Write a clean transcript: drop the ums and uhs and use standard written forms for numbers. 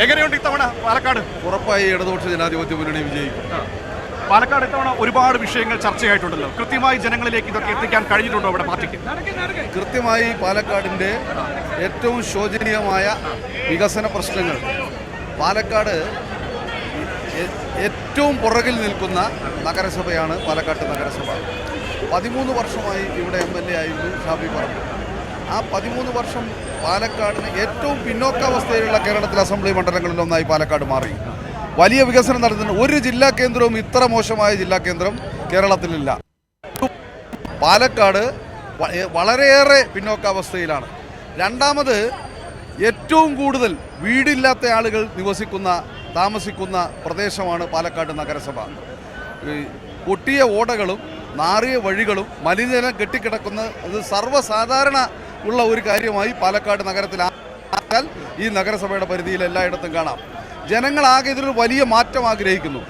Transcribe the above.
എങ്ങനെയുണ്ട് ഇത്തവണ പാലക്കാട്? ഉറപ്പായി ഇടതുപക്ഷ ജനാധിപത്യ മുന്നണി വിജയിക്കും. പാലക്കാട് ഇത്തവണ ഒരുപാട് വിഷയങ്ങൾ ചർച്ചയായിട്ടുണ്ടല്ലോ. കൃത്യമായി ജനങ്ങളിലേക്ക് ഇതൊക്കെ എത്തിക്കാൻ കഴിഞ്ഞിട്ടുണ്ടോ ഇവിടെ പാർട്ടിക്ക്? കൃത്യമായി പാലക്കാടിൻ്റെ ഏറ്റവും ശോചനീയമായ വികസന പ്രശ്നങ്ങൾ, പാലക്കാട് ഏറ്റവും പുറകിൽ നിൽക്കുന്ന നഗരസഭയാണ് പാലക്കാട്ട് നഗരസഭ. 13 വർഷമായി ഇവിടെ MLA ആയിരുന്നു ഷാഫി പറമ്പിൽ. ആ 13 വർഷം പാലക്കാടിന് ഏറ്റവും പിന്നോക്കാവസ്ഥയിലുള്ള കേരളത്തിലെ അസംബ്ലി മണ്ഡലങ്ങളിലൊന്നായി പാലക്കാട് മാറി. വലിയ വികസനം നടത്തുന്നുണ്ട്. ഒരു ജില്ലാ കേന്ദ്രവും ഇത്ര മോശമായ ജില്ലാ കേന്ദ്രം കേരളത്തിലില്ല. പാലക്കാട് വളരെയേറെ പിന്നോക്കാവസ്ഥയിലാണ്. രണ്ടാമത്, ഏറ്റവും കൂടുതൽ വീടില്ലാത്ത ആളുകൾ താമസിക്കുന്ന പ്രദേശമാണ് പാലക്കാട് നഗരസഭ. പൊട്ടിയ ഓടകളും നാറിയ വഴികളും മലിനജലം കെട്ടിക്കിടക്കുന്നത് സർവ്വസാധാരണ ഉള്ള ഒരു കാര്യമായി പാലക്കാട് നഗരത്തിലാക്കാൻ ഈ നഗരസഭയുടെ പരിധിയിൽ എല്ലായിടത്തും കാണാം. ജനങ്ങളാകെ ഇതിലൊരു വലിയ മാറ്റം ആഗ്രഹിക്കുന്നു.